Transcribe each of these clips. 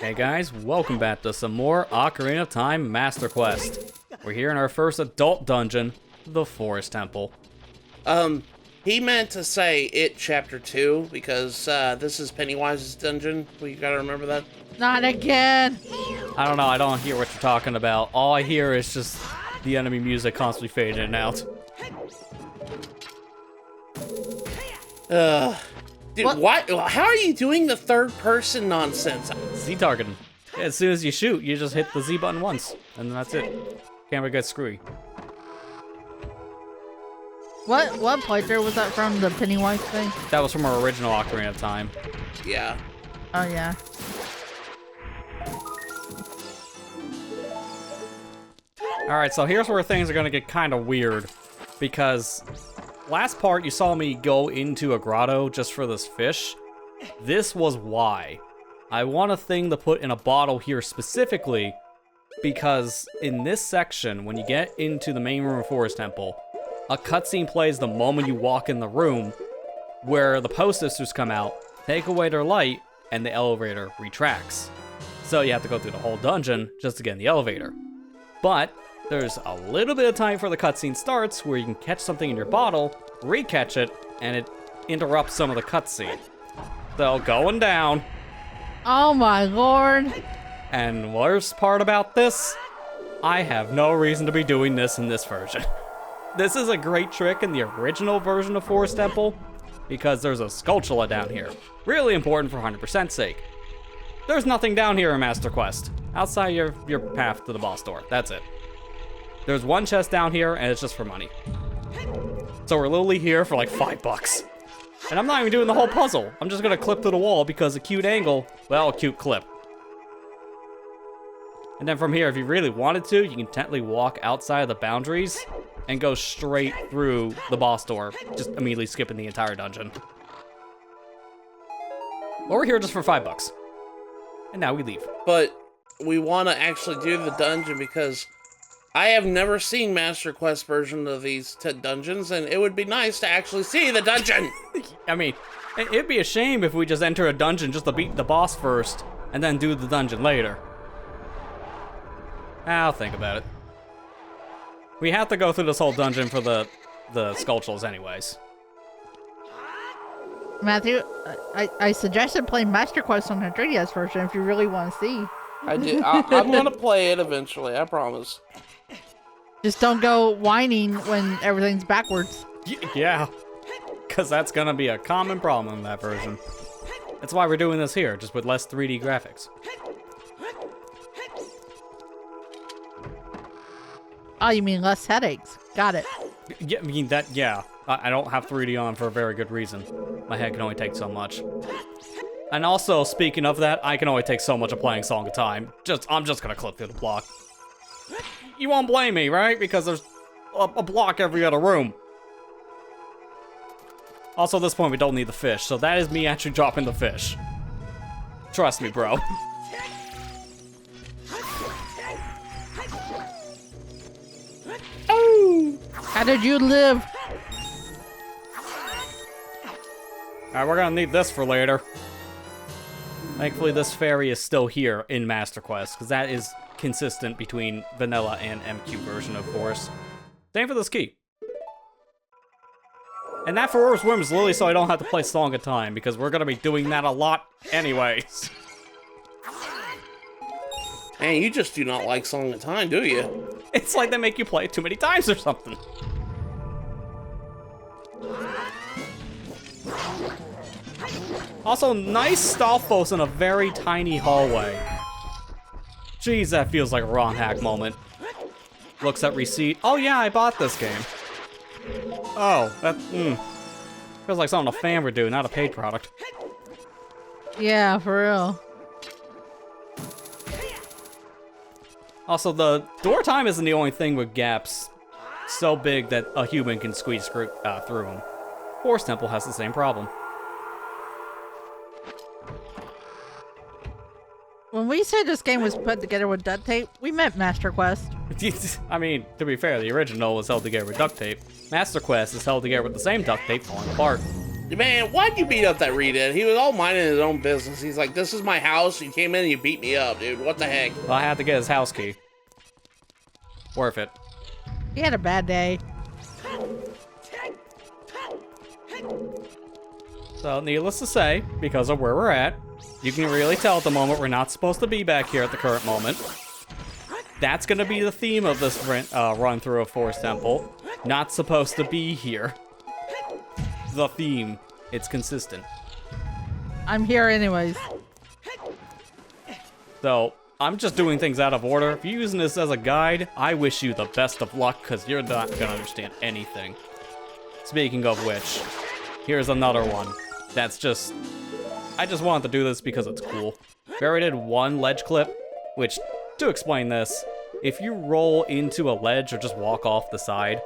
Hey guys, welcome back to some more Ocarina of Time Master Quest. We're here in our first adult dungeon, the Forest Temple. He meant to say it chapter 2 because this is Pennywise's dungeon. You gotta remember that. Not again! I don't know, I don't hear what you're talking about. All I hear is just the enemy music constantly fading in and out. Dude, why? How are you doing the third person nonsense? Z targeting. As soon as you shoot, you just hit the Z button once, and then that's it. Camera gets screwy. What playthrough was that from, the Pennywise thing? That was from our original Ocarina of Time. Yeah. Oh yeah. Alright, so here's where things are gonna get kind of weird, because last part you saw me go into a grotto just for this fish. This was why. I want a thing to put in a bottle here specifically, because in this section, when you get into the main room of Forest Temple, a cutscene plays the moment you walk in the room, where the Post Sisters come out, take away their light, and the elevator retracts. So you have to go through the whole dungeon just to get in the elevator. But there's a little bit of time before the cutscene starts where you can catch something in your bottle, re-catch it, and it interrupts some of the cutscene. So going down. Oh my lord! And worst part about this, I have no reason to be doing this in this version. This is a great trick in the original version of Forest Temple, because there's a Skulltula down here. Really important for 100%'s sake. There's nothing down here in Master Quest, outside your path to the boss door. That's it. There's one chest down here, and it's just for money. So we're literally here for like $5. And I'm not even doing the whole puzzle. I'm just gonna clip to the wall because a cute angle, well, a cute clip. And then from here, if you really wanted to, you can technically walk outside of the boundaries and go straight through the boss door, just immediately skipping the entire dungeon. But we're here just for $5. And now we leave. But we want to actually do the dungeon because I have never seen Master Quest version of these dungeons, and it would be nice to actually see the dungeon. I mean, it'd be a shame if we just enter a dungeon just to beat the boss first, and then do the dungeon later. I'll think about it. We have to go through this whole dungeon for the Skulltulas anyways. Matthew, I suggested playing Master Quest on the 3DS version if you really want to see. I'm gonna play it eventually, I promise. Just don't go whining when everything's backwards. Yeah, because that's gonna be a common problem in that version. That's why we're doing this here, just with less 3D graphics. Oh, you mean less headaches. Got it. Yeah, I mean that, yeah. I don't have 3D on for a very good reason. My head can only take so much. And also, speaking of that, I can only take so much of playing Song of Time. I'm just gonna clip through the block. You won't blame me, right? Because there's a block every other room. Also, at this point, we don't need the fish, so that is me actually dropping the fish. Trust me, bro. Oh! How did you live? Alright, we're gonna need this for later. Thankfully, this fairy is still here in Master Quest, because that is consistent between vanilla and MQ version of Forest. Same for this key. And that for Orbs Whim is literally so I don't have to play Song of Time, because we're gonna be doing that a lot anyways. Man, you just do not like Song of Time, do you? It's like they make you play it too many times or something. Also, nice Stalfos in a very tiny hallway. Jeez, that feels like a ROM hack moment. Looks at receipt. Oh yeah, I bought this game. Oh, that, feels like something a fan would do, not a paid product. Yeah, for real. Also, the door time isn't the only thing with gaps so big that a human can squeeze through them. Forest Temple has the same problem. When we said this game was put together with duct tape, we meant Master Quest. I mean, to be fair, the original was held together with duct tape. Master Quest is held together with the same duct tape falling apart. Man, why'd you beat up that redhead? He was all minding his own business. He's like, this is my house. You came in and you beat me up, dude. What the heck? Well, I had to get his house key. Worth it. He had a bad day. So, needless to say, because of where we're at, you can really tell at the moment we're not supposed to be back here at the current moment. That's going to be the theme of this run through of Forest Temple. Not supposed to be here. The theme. It's consistent. I'm here anyways. So, I'm just doing things out of order. If you're using this as a guide, I wish you the best of luck, because you're not going to understand anything. Speaking of which, here's another one. That's just... I just wanted to do this because it's cool. We already did one ledge clip, which, to explain this, if you roll into a ledge or just walk off the side,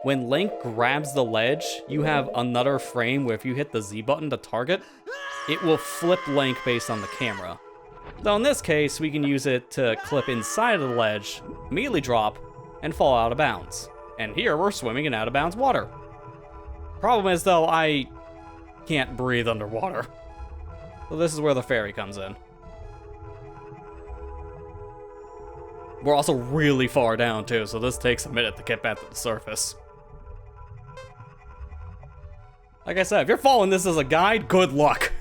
when Link grabs the ledge, you have another frame where if you hit the Z button to target, it will flip Link based on the camera. So in this case, we can use it to clip inside of the ledge, immediately drop, and fall out of bounds. And here we're swimming in out of bounds water. Problem is though, I can't breathe underwater. So this is where the ferry comes in. We're also really far down too, so this takes a minute to get back to the surface. Like I said, if you're following this as a guide, good luck.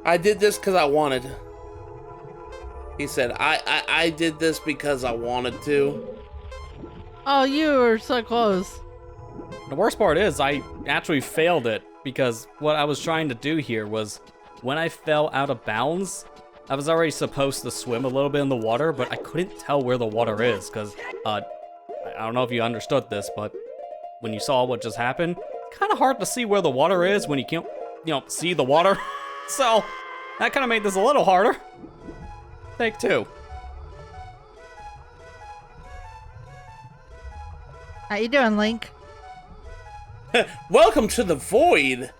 I did this because I wanted. He said, I did this because I wanted to. Oh, you were so close. The worst part is, I actually failed it, because what I was trying to do here was, when I fell out of bounds, I was already supposed to swim a little bit in the water, but I couldn't tell where the water is, because, I don't know if you understood this, but when you saw what just happened, it's kind of hard to see where the water is when you can't, see the water. So, that kind of made this a little harder. Take two. How you doing, Link? Welcome to the void.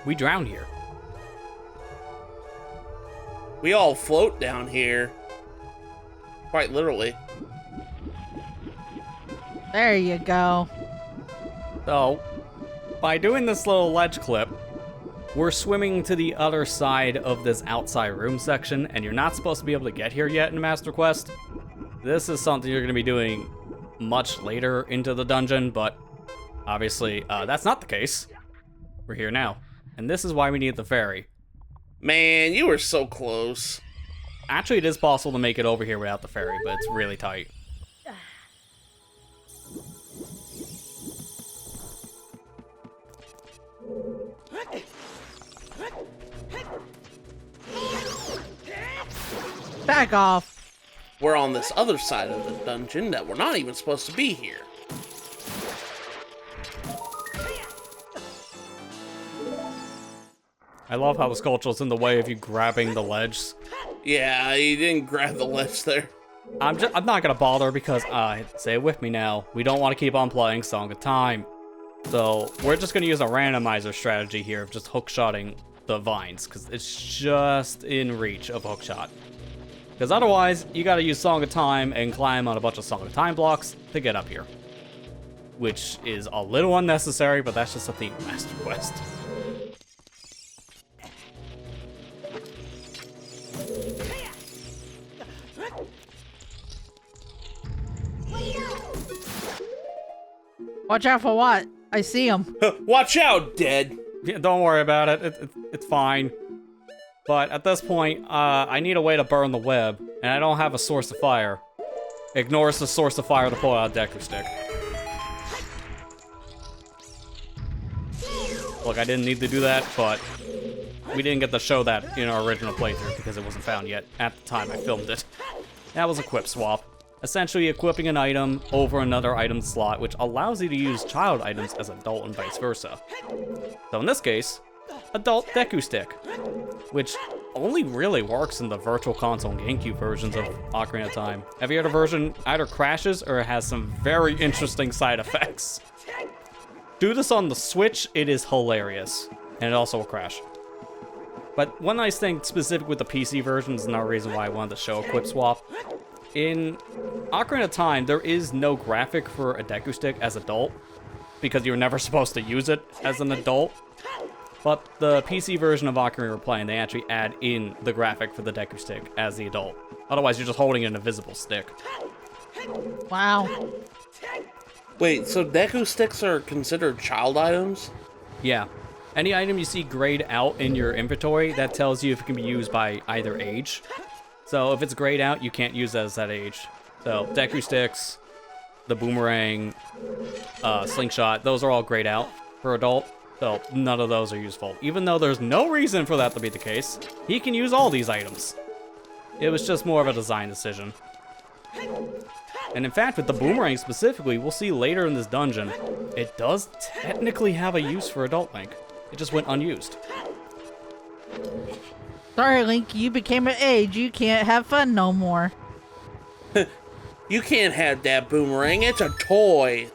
We drown here. We all float down here. Quite literally. There you go. So, by doing this little ledge clip, we're swimming to the other side of this outside room section, and you're not supposed to be able to get here yet in Master Quest. This is something you're going to be doing much later into the dungeon, but obviously that's not the case. We're here now, and this is why we need the ferry. Man, you were so close. Actually, it is possible to make it over here without the ferry, but it's really tight. Back off. We're on this other side of the dungeon that we're not even supposed to be here. I love how the sculpture's in the way of you grabbing the ledge. Yeah, you didn't grab the ledge there. I'm not gonna bother because, say it with me now, we don't want to keep on playing Song of Time. So, we're just gonna use a randomizer strategy here of just hookshotting the vines, because it's just in reach of hookshot. Because otherwise, you gotta use Song of Time and climb on a bunch of Song of Time blocks to get up here. Which is a little unnecessary, but that's just a theme of Master Quest. Watch out for what? I see him. Watch out, dead. Yeah, don't worry about it. It's fine. But at this point, I need a way to burn the web, and I don't have a source of fire. Ignores the source of fire to pull out a Deku Stick. Look, I didn't need to do that, but we didn't get to show that in our original playthrough because it wasn't found yet at the time I filmed it. That was a equip swap. Essentially equipping an item over another item slot, which allows you to use child items as adult and vice versa. So in this case, adult Deku Stick, which only really works in the Virtual Console and GameCube versions of Ocarina of Time. Every other version either crashes or has some very interesting side effects. Do this on the Switch, it is hilarious, and it also will crash. But one nice thing specific with the PC version is another reason why I wanted to show Equip Swap. In Ocarina of Time, there is no graphic for a Deku Stick as adult, because you were never supposed to use it as an adult. But the PC version of Ocarina we're playing, they actually add in the graphic for the Deku Stick as the adult. Otherwise, you're just holding an invisible stick. Wow. Wait, so Deku Sticks are considered child items? Yeah. Any item you see grayed out in your inventory, that tells you if it can be used by either age. So if it's grayed out, you can't use that as that age. So Deku Sticks, the Boomerang, Slingshot, those are all grayed out for adult. So none of those are useful. Even though there's no reason for that to be the case, he can use all these items. It was just more of a design decision. And in fact, with the Boomerang specifically, we'll see later in this dungeon, it does technically have a use for Adult Link. It just went unused. Sorry, Link, you became an age. You can't have fun no more. You can't have that boomerang. It's a toy.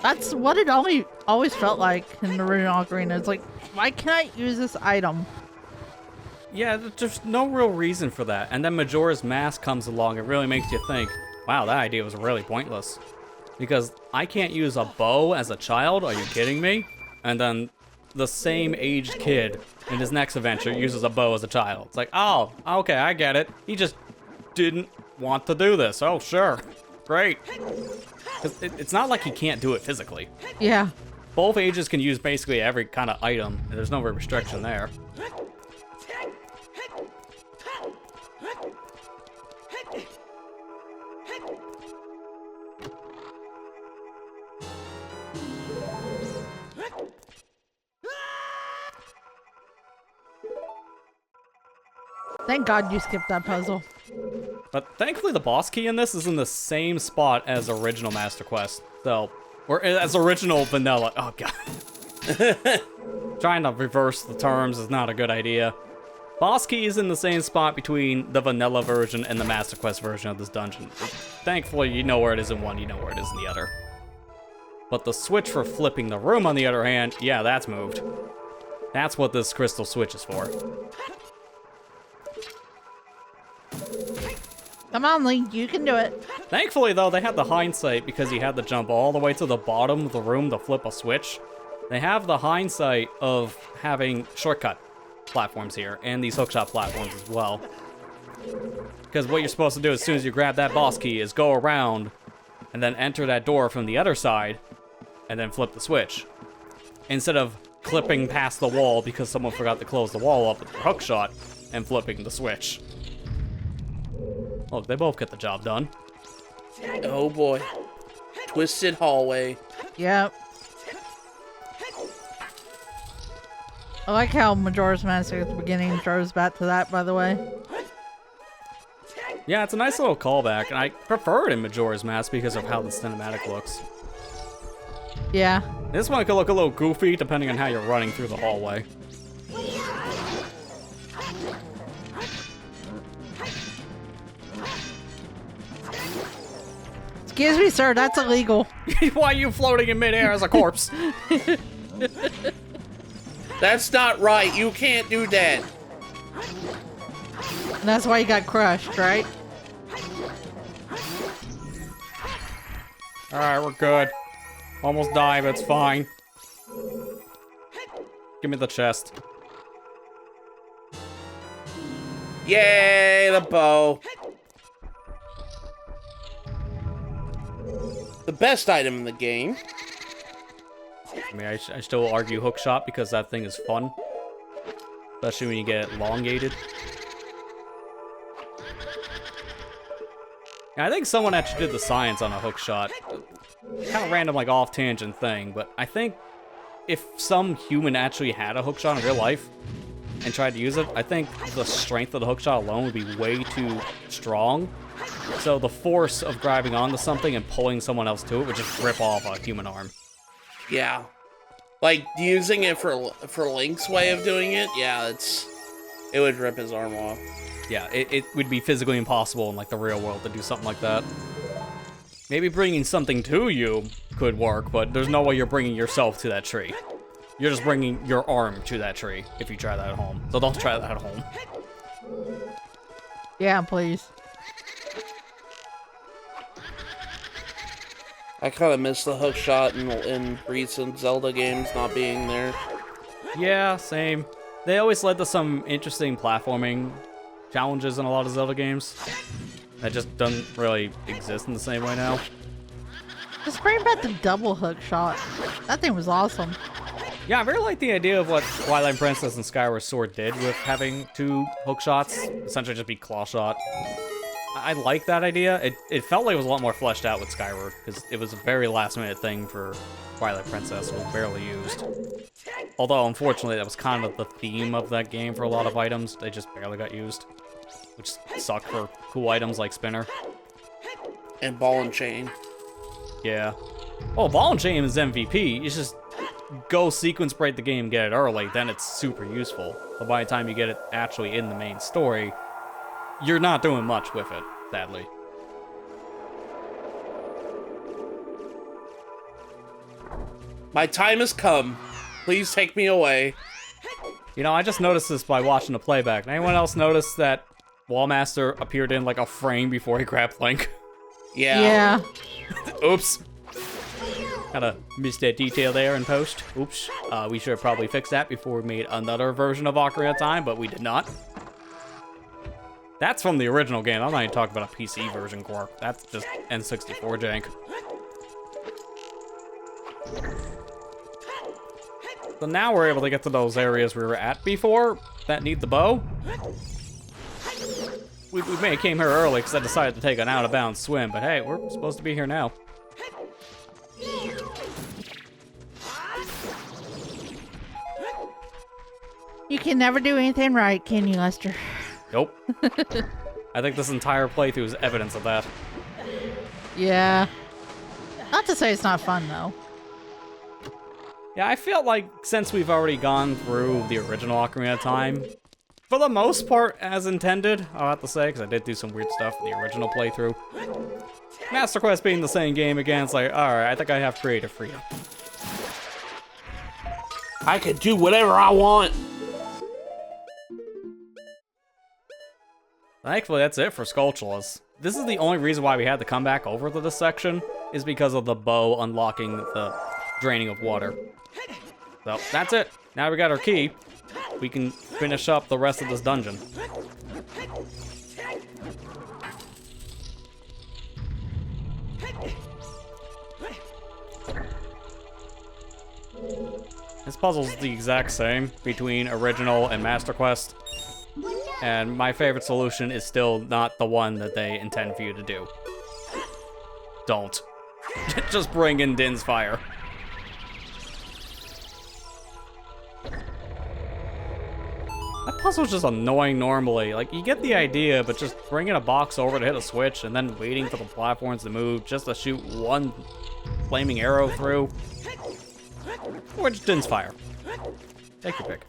That's what it always felt like in the original Ocarina. It's like, why can't I use this item? Yeah, there's no real reason for that. And then Majora's Mask comes along. It really makes you think, wow, that idea was really pointless. Because I can't use a bow as a child? Are you kidding me? And then the same aged kid in his next adventure uses a bow as a child. It's like, oh, okay, I get it. He just didn't want to do this. Oh, sure. Great. Because it's not like he can't do it physically. Yeah. Both ages can use basically every kind of item, and there's no restriction there. Thank God you skipped that puzzle. But thankfully the boss key in this is in the same spot as original Master Quest. So, or as original vanilla. Oh god. Trying to reverse the terms is not a good idea. Boss key is in the same spot between the vanilla version and the Master Quest version of this dungeon. Thankfully, you know where it is in one, you know where it is in the other. But the switch for flipping the room, on the other hand, yeah, that's moved. That's what this crystal switch is for. Come on, Link, you can do it. Thankfully, though, they had the hindsight because you had to jump all the way to the bottom of the room to flip a switch. They have the hindsight of having shortcut platforms here and these hookshot platforms as well. Because what you're supposed to do as soon as you grab that boss key is go around and then enter that door from the other side and then flip the switch. Instead of clipping past the wall because someone forgot to close the wall up with the hookshot and flipping the switch. Look, they both get the job done. Oh boy. Twisted hallway. Yep. I like how Majora's Mask at the beginning throws back to that, by the way. Yeah, it's a nice little callback, and I prefer it in Majora's Mask because of how the cinematic looks. Yeah. This one could look a little goofy depending on how you're running through the hallway. Excuse me, sir, that's illegal. Why are you floating in midair as a corpse? That's not right. You can't do that. And that's why you got crushed, right? Alright, we're good. Almost died, but it's fine. Give me the chest. Yay, the bow. The best item in the game. I mean, I still will argue hookshot because that thing is fun. Especially when you get it elongated. Yeah, I think someone actually did the science on a hookshot. Kind of random, like, off-tangent thing, but I think if some human actually had a hookshot in real life and tried to use it, I think the strength of the hookshot alone would be way too strong. So the force of grabbing onto something and pulling someone else to it would just rip off a human arm. Yeah. Like, using it for Link's way of doing it, yeah, it would rip his arm off. Yeah, it would be physically impossible in, like, the real world to do something like that. Maybe bringing something to you could work, but there's no way you're bringing yourself to that tree. You're just bringing your arm to that tree if you try that at home. So don't try that at home. Yeah, please. I kind of miss the hook shot in recent Zelda games not being there. Yeah, same. They always led to some interesting platforming challenges in a lot of Zelda games. That just doesn't really exist in the same way now. Just bring back the double hook shot. That thing was awesome. Yeah, I very like the idea of what Twilight Princess and Skyward Sword did with having 2 hook shots, essentially just be claw shot. I like that idea. It felt like it was a lot more fleshed out with Skyward, because it was a very last-minute thing for Twilight Princess. It was barely used. Although, unfortunately, that was kind of the theme of that game for a lot of items. They just barely got used, which sucked for cool items like Spinner. And Ball and Chain. Yeah. Oh, Ball and Chain is MVP. It's just go sequence break the game, get it early, then it's super useful. But by the time you get it actually in the main story, you're not doing much with it, sadly. My time has come. Please take me away. You know, I just noticed this by watching the playback. Anyone else notice that Wallmaster appeared in like a frame before he grabbed Link? Yeah. Oops. Kinda missed that detail there in post. Oops. We should have probably fixed that before we made another version of Ocarina of Time, but we did not. That's from the original game. I'm not even talking about a PC version, Quark. That's just N64 jank. So now we're able to get to those areas we were at before that need the bow. We may have came here early because I decided to take an out-of-bounds swim, but hey, we're supposed to be here now. You can never do anything right, can you, Lester? Nope. I think this entire playthrough is evidence of that. Yeah. Not to say it's not fun, though. Yeah, I feel like since we've already gone through the original Ocarina of Time, for the most part, as intended, I'll have to say, because I did do some weird stuff in the original playthrough. Master Quest being the same game again, it's like, alright, I think I have creative freedom. I can do whatever I want. Thankfully, that's it for Skulltulas. This is the only reason why we had to come back over to this section, is because of the bow unlocking the draining of water. So, that's it. Now we got our key. We can finish up the rest of this dungeon. This puzzle's the exact same between original and Master Quest. And my favorite solution is still not the one that they intend for you to do. Don't. Just bring in Din's Fire. That puzzle's just annoying normally. Like, you get the idea, but just bringing a box over to hit a switch and then waiting for the platforms to move just to shoot one flaming arrow through. Or just Din's Fire. Take your pick.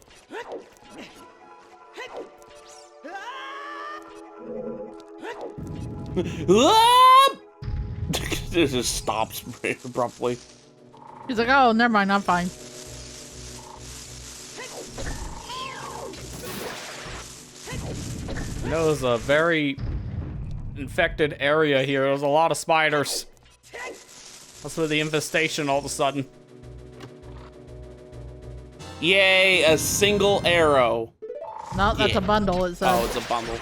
It just stops very abruptly. He's like, oh, never mind, I'm fine. You know, there's a very infected area here. There's a lot of spiders. What's with the infestation all of a sudden? Yay, a single arrow. No, that's a bundle, it says. Oh, it's a bundle.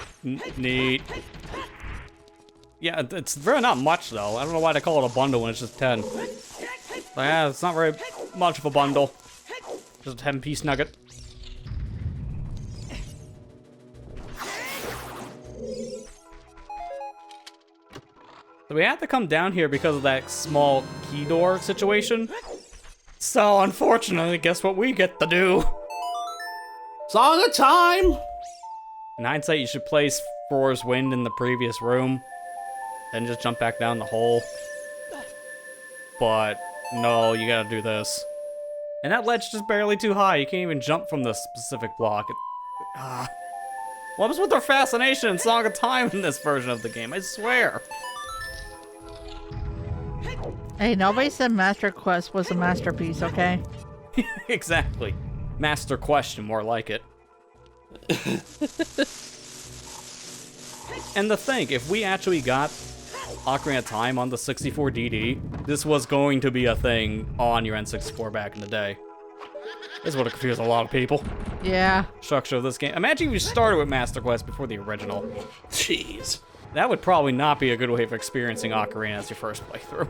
Neat. Yeah, it's really not much, though. I don't know why they call it a bundle when it's just 10. But yeah, it's not very much of a bundle. Just a 10-piece nugget. So we had to come down here because of that small key door situation. So, unfortunately, guess what we get to do? Song of Time! In hindsight, you should place Roar's Wind in the previous room. Then just jump back down the hole. But, no, you gotta do this. And that ledge is just barely too high. You can't even jump from this specific block. What was with their fascination in Song of Time in this version of the game? I swear. Hey, nobody said Master Quest was a masterpiece, okay? Exactly. Master Question, more like it. And to think, if we actually got Ocarina of Time on the 64DD, this was going to be a thing on your N64 back in the day. This would have confused a lot of people. Yeah. Structure of this game. Imagine if you started with Master Quest before the original. Jeez. That would probably not be a good way of experiencing Ocarina as your first playthrough.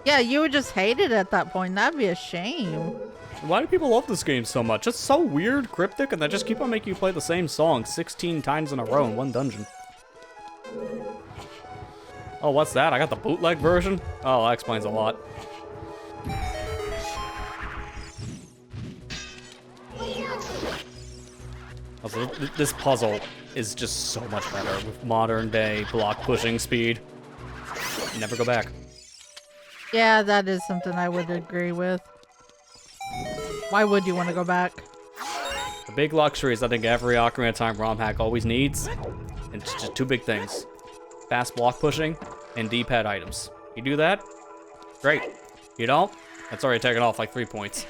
Yeah, you would just hate it at that point. That'd be a shame. Why do people love this game so much? It's so weird, cryptic, and they just keep on making you play the same song 16 times in a row in one dungeon. Oh, what's that? I got the bootleg version? Oh, that explains a lot. Also, this puzzle is just so much better with modern day block pushing speed. Never go back. Yeah, that is something I would agree with. Why would you want to go back? The big luxuries I think every Ocarina of Time ROM hack always needs, and it's just two big things. Fast block pushing and D-pad items. You do that? Great. You don't? That's already taken off like 3 points.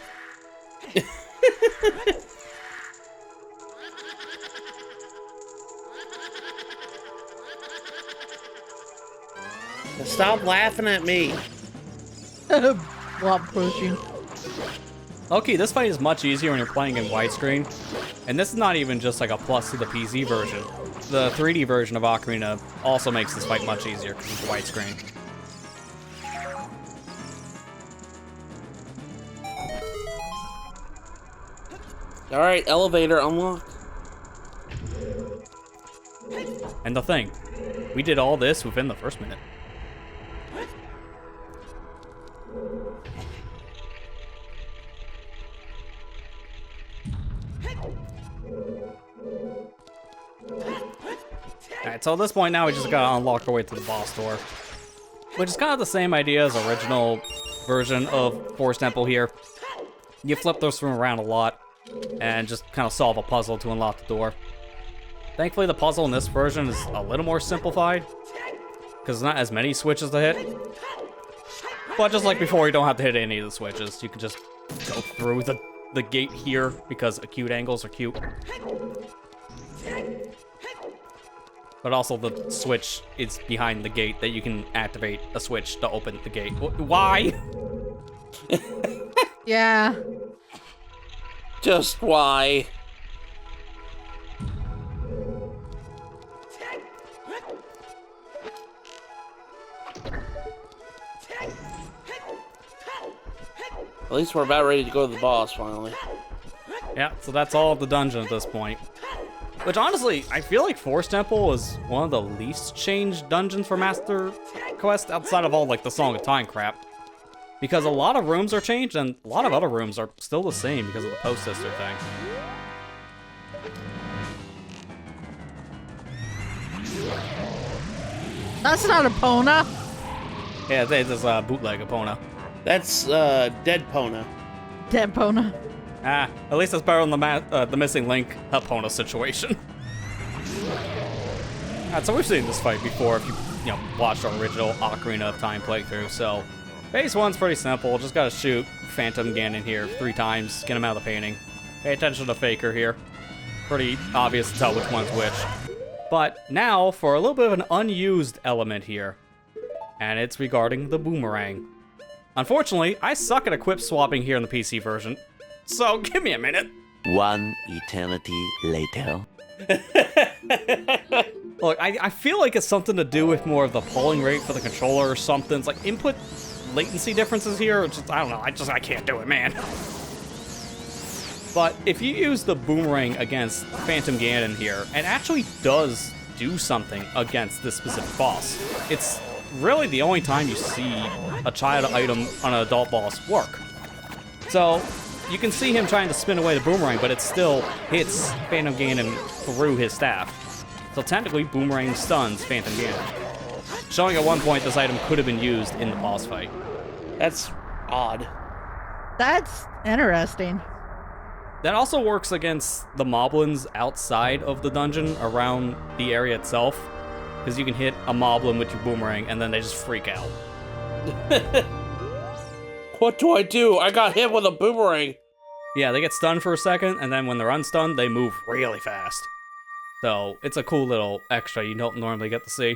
Stop laughing at me. Block pushing. Okay, this fight is much easier when you're playing in widescreen. And this is not even just like a plus to the PC version. The 3D version of Ocarina also makes this fight much easier because it's widescreen. Alright, elevator unlocked. And the thing, we did all this within the first minute. Alright, so at this point now we just gotta unlock our way to the boss door. Which is kind of the same idea as the original version of Forest Temple here. You flip this room around a lot and just kind of solve a puzzle to unlock the door. Thankfully the puzzle in this version is a little more simplified, because there's not as many switches to hit. But just like before, you don't have to hit any of the switches. You can just go through the gate here, because acute angles are cute. But also the switch is behind the gate that you can activate a switch to open the gate. Why? Yeah. Just why? At least we're about ready to go to the boss finally. Yeah, so that's all of the dungeon at this point. Which honestly, I feel like Forest Temple is one of the least changed dungeons for Master Quest outside of all like the Song of Time crap. Because a lot of rooms are changed and a lot of other rooms are still the same because of the Post Sister thing. That's not Epona. Yeah, it's bootleg Epona. That's dead Pona. Dead Epona. Ah, at least it's better than the missing link Epona situation. Alright, so we've seen this fight before if you watched our original Ocarina of Time playthrough, so phase one's pretty simple. Just gotta shoot Phantom Ganon here 3 times, get him out of the painting. Pay attention to Faker here. Pretty obvious to tell which one's which. But now for a little bit of an unused element here, and it's regarding the boomerang. Unfortunately, I suck at equip swapping here in the PC version, so give me a minute. One eternity later. Look, I feel like it's something to do with more of the polling rate for the controller or something. It's like input latency differences here. It's just, I don't know, I can't do it, man. But if you use the boomerang against Phantom Ganon here, it actually does do something against this specific boss. It's really the only time you see a child item on an adult boss work. So you can see him trying to spin away the boomerang, but it still hits Phantom Ganon through his staff. So technically, boomerang stuns Phantom Ganon. Showing at one point this item could have been used in the boss fight. That's odd. That's interesting. That also works against the moblins outside of the dungeon, around the area itself. Because you can hit a moblin with your boomerang, and then they just freak out. What do I do? I got hit with a boomerang. Yeah, they get stunned for a second, and then when they're unstunned, they move really fast. So, it's a cool little extra you don't normally get to see.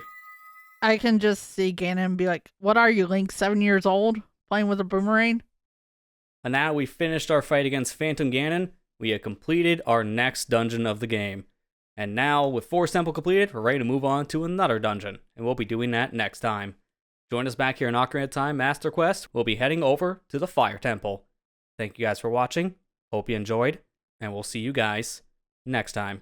I can just see Ganon be like, "What are you, Link? 7 years old, playing with a boomerang?" And now we finished our fight against Phantom Ganon. We have completed our next dungeon of the game. And now, with 4 Temple completed, we're ready to move on to another dungeon. And we'll be doing that next time. Join us back here in Ocarina of Time Master Quest. We'll be heading over to the Fire Temple. Thank you guys for watching. Hope you enjoyed. And we'll see you guys next time.